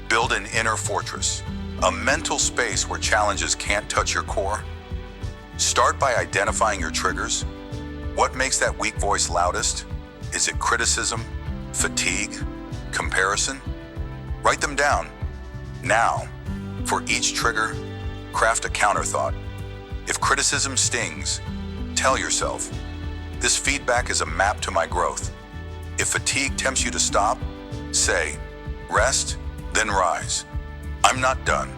Build an inner fortress, a mental space where challenges can't touch your core. Start by identifying your triggers. What makes that weak voice loudest? Is it criticism, fatigue, comparison? Write them down. Now, for each trigger, craft a counterthought. If criticism stings, tell yourself, this feedback is a map to my growth. If fatigue tempts you to stop, say, rest, then rise. I'm not done.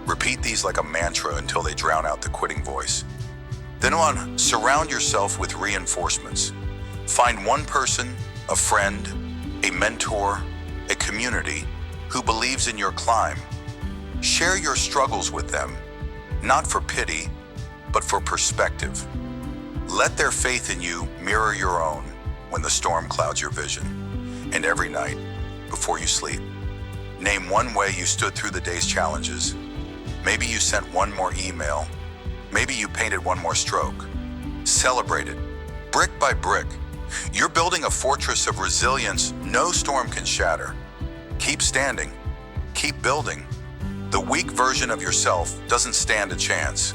Repeat these like a mantra until they drown out the quitting voice. Then surround yourself with reinforcements. Find one person, a friend, a mentor, a community who believes in your climb. Share your struggles with them, not for pity, but for perspective. Let their faith in you mirror your own when the storm clouds your vision. And every night, before you sleep, name one way you stood through the day's challenges. Maybe you sent one more email. Maybe you painted one more stroke. Celebrate it, brick by brick. You're building a fortress of resilience no storm can shatter. Keep standing. Keep building. The weak version of yourself doesn't stand a chance.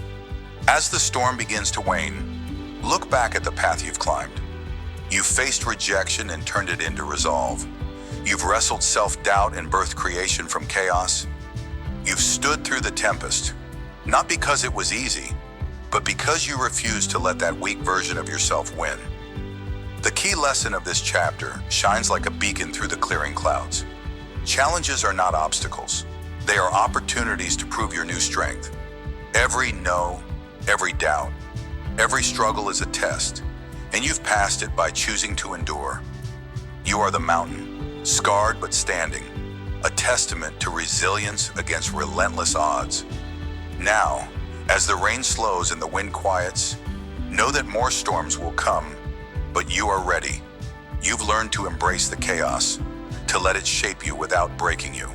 As the storm begins to wane, look back at the path you've climbed. You've faced rejection and turned it into resolve. You've wrestled self-doubt and birthed creation from chaos. You've stood through the tempest, not because it was easy, but because you refused to let that weak version of yourself win. The key lesson of this chapter shines like a beacon through the clearing clouds. Challenges are not obstacles. They are opportunities to prove your new strength. Every no, every doubt, every struggle is a test, and you've passed it by choosing to endure. You are the mountain, scarred but standing, a testament to resilience against relentless odds. Now, as the rain slows and the wind quiets, know that more storms will come, but you are ready. You've learned to embrace the chaos, to let it shape you without breaking you.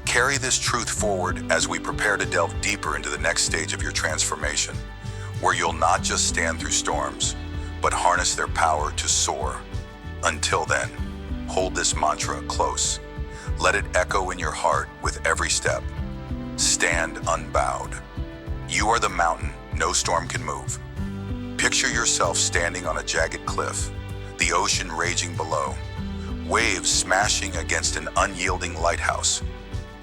Carry this truth forward as we prepare to delve deeper into the next stage of your transformation, where you'll not just stand through storms, but harness their power to soar. Until then, hold this mantra close. Let it echo in your heart with every step. Stand unbowed. You are the mountain no storm can move. Picture yourself standing on a jagged cliff, the ocean raging below, waves smashing against an unyielding lighthouse.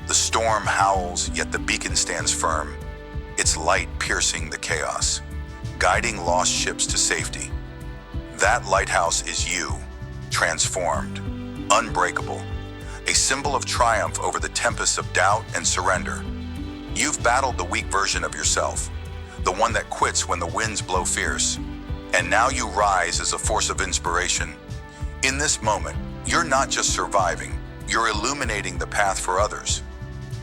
The storm howls, yet the beacon stands firm, its light piercing the chaos, guiding lost ships to safety. That lighthouse is you, transformed, unbreakable, a symbol of triumph over the tempests of doubt and surrender. You've battled the weak version of yourself, the one that quits when the winds blow fierce. And now you rise as a force of inspiration. In this moment, you're not just surviving, you're illuminating the path for others.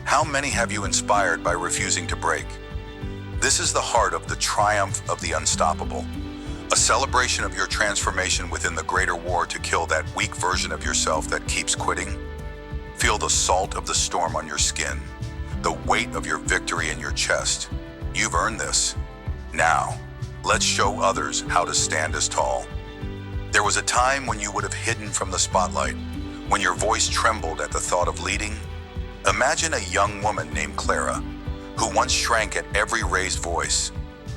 How many have you inspired by refusing to break? This is the heart of the triumph of the unstoppable, a celebration of your transformation within the greater war to kill that weak version of yourself that keeps quitting. Feel the salt of the storm on your skin, the weight of your victory in your chest. You've earned this. Now, let's show others how to stand as tall. There was a time when you would have hidden from the spotlight, when your voice trembled at the thought of leading. Imagine a young woman named Clara, who once shrank at every raised voice,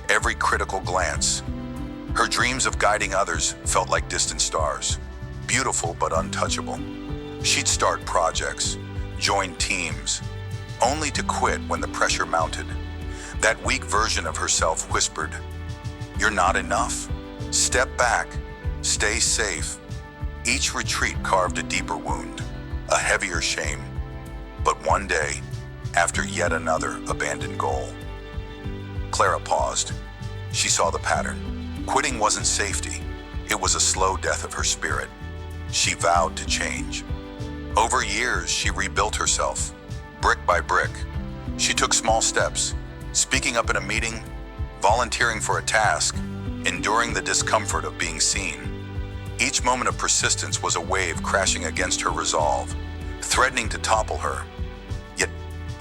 every critical glance. Her dreams of guiding others felt like distant stars, beautiful but untouchable. She'd start projects, join teams, only to quit when the pressure mounted. That weak version of herself whispered, "You're not enough. Step back. Stay safe." Each retreat carved a deeper wound, a heavier shame. But one day, after yet another abandoned goal, Clara paused. She saw the pattern. Quitting wasn't safety. It was a slow death of her spirit. she vowed to change. Over years, she rebuilt herself, brick by brick. She took small steps, speaking up in a meeting, volunteering for a task, enduring the discomfort of being seen. Each moment of persistence was a wave crashing against her resolve, threatening to topple her, yet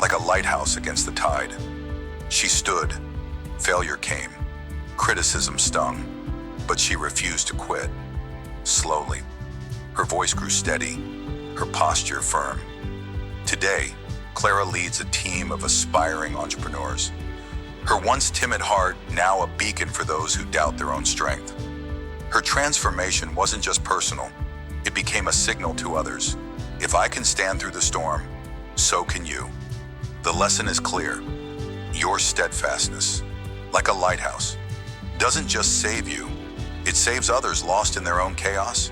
like a lighthouse against the tide. She stood. Failure came. Criticism stung, but she refused to quit. Slowly, her voice grew steady, her posture firm. Today, Clara leads a team of aspiring entrepreneurs. Her once timid heart now a beacon for those who doubt their own strength. Her transformation wasn't just personal, it became a signal to others. If I can stand through the storm, so can you. The lesson is clear. Your steadfastness, like a lighthouse, doesn't just save you, it saves others lost in their own chaos.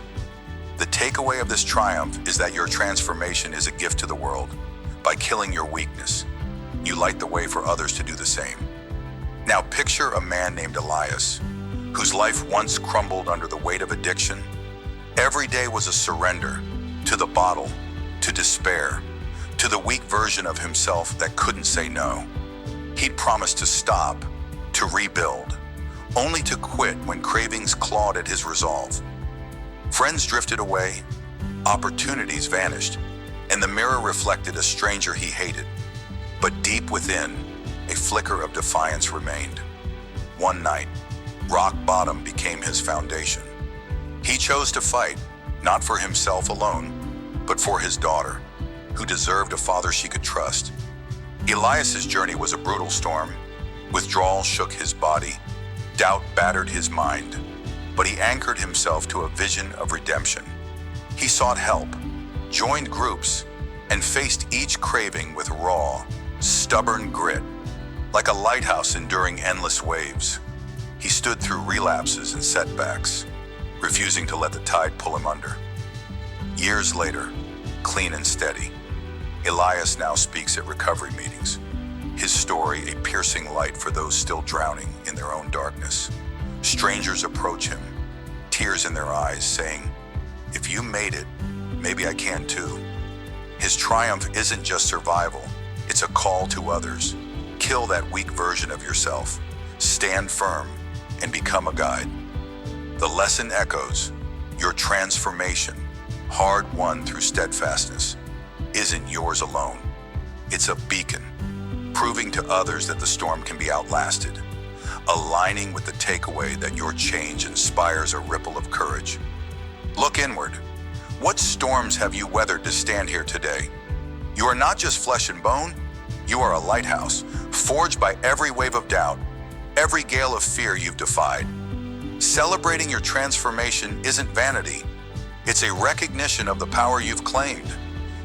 The takeaway of this triumph is that your transformation is a gift to the world. By killing your weakness, you light the way for others to do the same. Now picture a man named Elias, whose life once crumbled under the weight of addiction. Every day was a surrender to the bottle, to despair, to the weak version of himself that couldn't say no. He'd promised to stop, to rebuild, only to quit when cravings clawed at his resolve. Friends drifted away, opportunities vanished, and the mirror reflected a stranger he hated. But deep within, a flicker of defiance remained. One night, rock bottom became his foundation. He chose to fight, not for himself alone, but for his daughter, who deserved a father she could trust. Elias's journey was a brutal storm. Withdrawal shook his body, doubt battered his mind, but he anchored himself to a vision of redemption. He sought help, joined groups, and faced each craving with raw, stubborn grit. Like a lighthouse enduring endless waves, he stood through relapses and setbacks, refusing to let the tide pull him under. Years later, clean and steady, Elias now speaks at recovery meetings, his story a piercing light for those still drowning in their own darkness. Strangers approach him, tears in their eyes, saying, "If you made it, maybe I can too." His triumph isn't just survival, it's a call to others. Kill that weak version of yourself, stand firm, and become a guide. The lesson echoes, your transformation, hard won through steadfastness, isn't yours alone. It's a beacon, proving to others that the storm can be outlasted, aligning with the takeaway that your change inspires a ripple of courage. Look inward. What storms have you weathered to stand here today? You are not just flesh and bone, you are a lighthouse, forged by every wave of doubt, every gale of fear you've defied. Celebrating your transformation isn't vanity, it's a recognition of the power you've claimed.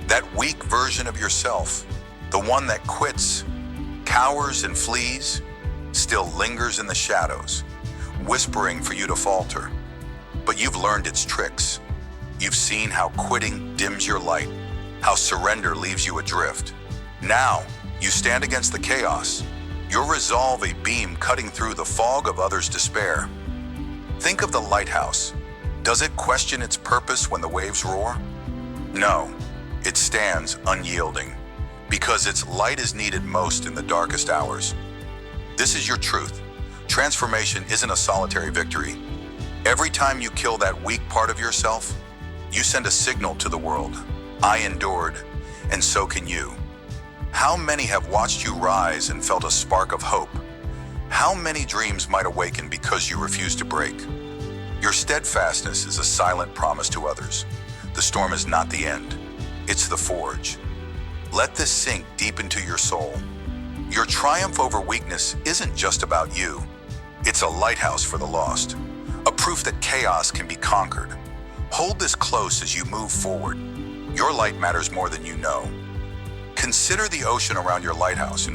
That weak version of yourself, the one that quits, cowers and flees, still lingers in the shadows, whispering for you to falter. But you've learned its tricks. You've seen how quitting dims your light, how surrender leaves you adrift. Now, you stand against the chaos, your resolve a beam cutting through the fog of others' despair. Think of the lighthouse. Does it question its purpose when the waves roar? No, it stands unyielding, because its light is needed most in the darkest hours. This is your truth. Transformation isn't a solitary victory. Every time you kill that weak part of yourself, you send a signal to the world. I endured, and so can you. How many have watched you rise and felt a spark of hope? How many dreams might awaken because you refuse to break? Your steadfastness is a silent promise to others. The storm is not the end, it's the forge. Let this sink deep into your soul. Your triumph over weakness isn't just about you. It's a lighthouse for the lost, a proof that chaos can be conquered. Hold this close as you move forward. Your light matters more than you know. Consider the ocean around your lighthouse,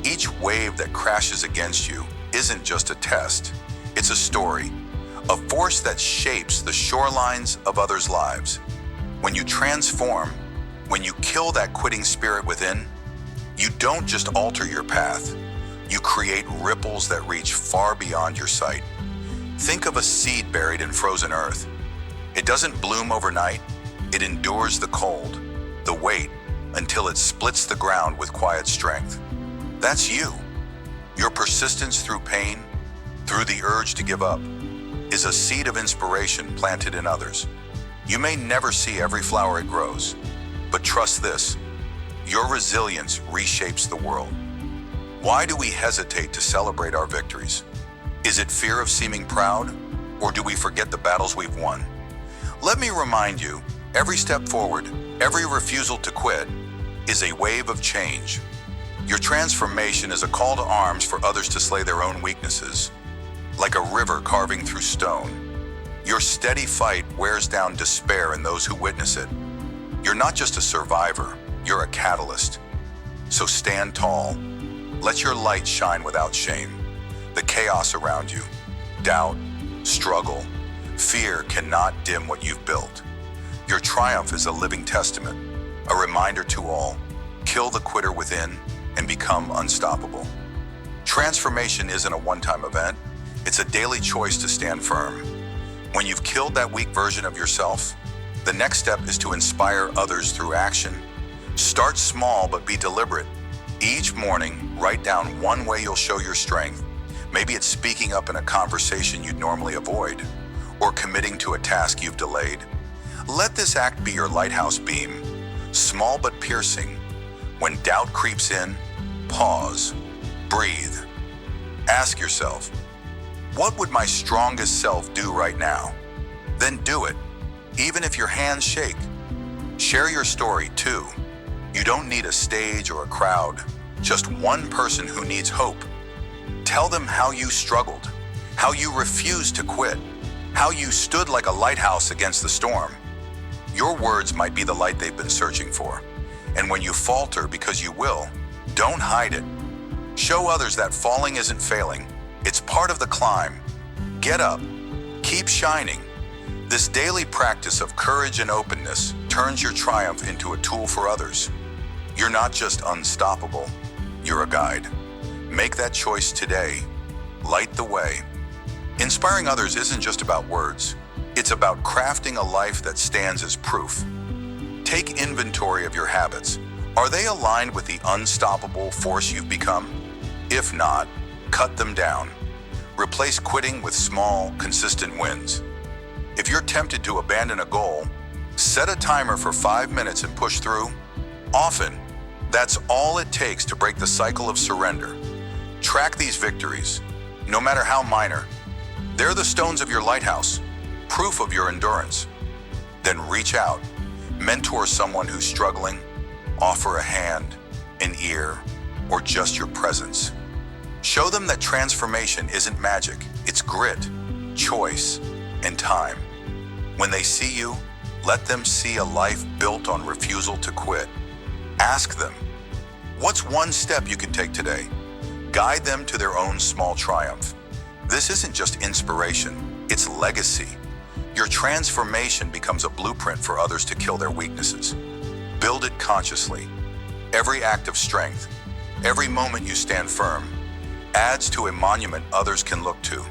Each wave that crashes against you isn't just a test, it's a story, a force that shapes the shorelines of others' lives. When you transform, when you kill that quitting spirit within, you don't just alter your path, you create ripples that reach far beyond your sight. Think of a seed buried in frozen earth. It doesn't bloom overnight. It endures the cold, the weight, until it splits the ground with quiet strength. That's you. Your persistence through pain, through the urge to give up, is a seed of inspiration planted in others. You may never see every flower it grows, but trust this, your resilience reshapes the world. Why do we hesitate to celebrate our victories? Is it fear of seeming proud, or do we forget the battles we've won? Let me remind you, every step forward, every refusal to quit, is a wave of change. Your transformation is a call to arms for others to slay their own weaknesses, like a river carving through stone. Your steady fight wears down despair in those who witness it. You're not just a survivor, you're a catalyst. So stand tall. Let your light shine without shame. The chaos around you, doubt, struggle, fear cannot dim what you've built. Your triumph is a living testament, a reminder to all, kill the quitter within and become unstoppable. Transformation isn't a one-time event, it's a daily choice to stand firm. When you've killed that weak version of yourself, the next step is to inspire others through action. Start small but be deliberate. Each morning, write down one way you'll show your strength. Maybe it's speaking up in a conversation you'd normally avoid, or committing to a task you've delayed. Let this act be your lighthouse beam, small but piercing. When doubt creeps in, pause, breathe. Ask yourself, what would my strongest self do right now? Then do it, even if your hands shake. Share your story too. You don't need a stage or a crowd, just one person who needs hope. Tell them how you struggled, how you refused to quit, how you stood like a lighthouse against the storm. Your words might be the light they've been searching for. And when you falter, because you will, don't hide it. Show others that falling isn't failing. It's part of the climb. Get up. Keep shining. This daily practice of courage and openness turns your triumph into a tool for others. You're not just unstoppable, you're a guide. Make that choice today. Light the way. Inspiring others isn't just about words. It's about crafting a life that stands as proof. Take inventory of your habits. Are they aligned with the unstoppable force you've become? If not, cut them down. Replace quitting with small, consistent wins. If you're tempted to abandon a goal, set a timer for 5 minutes and push through. Often, that's all it takes to break the cycle of surrender. Track these victories, no matter how minor. They're the stones of your lighthouse, proof of your endurance. Then reach out, mentor someone who's struggling, offer a hand, an ear, or just your presence. Show them that transformation isn't magic, it's grit, choice, and time. When they see you, let them see a life built on refusal to quit. Ask them, what's one step you can take today? Guide them to their own small triumph. This isn't just inspiration, it's legacy. Your transformation becomes a blueprint for others to kill their weaknesses. Build it consciously. Every act of strength, every moment you stand firm, adds to a monument others can look to.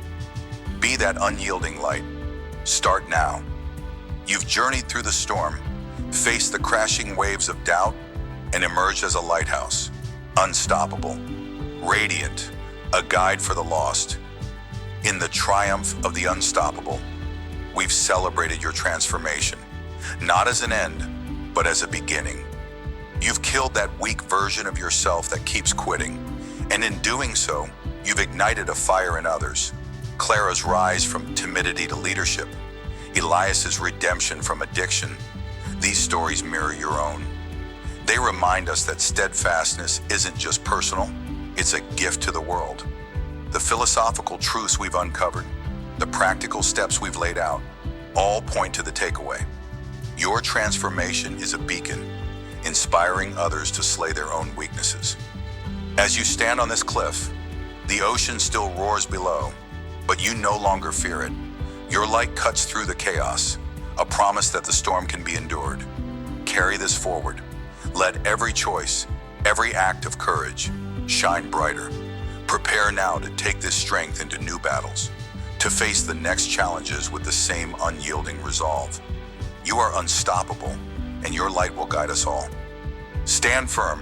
Be that unyielding light. Start now. You've journeyed through the storm, faced the crashing waves of doubt, and emerged as a lighthouse, unstoppable, radiant, a guide for the lost. In the triumph of the unstoppable, we've celebrated your transformation, not as an end, but as a beginning. You've killed that weak version of yourself that keeps quitting, and in doing so, you've ignited a fire in others. Clara's rise from timidity to leadership, Elias's redemption from addiction. These stories mirror your own. They remind us that steadfastness isn't just personal, it's a gift to the world. The philosophical truths we've uncovered, the practical steps we've laid out, all point to the takeaway. Your transformation is a beacon, inspiring others to slay their own weaknesses. As you stand on this cliff, the ocean still roars below, but you no longer fear it. Your light cuts through the chaos, a promise that the storm can be endured. Carry this forward. Let every choice, every act of courage, shine brighter. Prepare now to take this strength into new battles, to to face the next challenges with the same unyielding resolve. You are unstoppable, and your light will guide us all. Stand firm,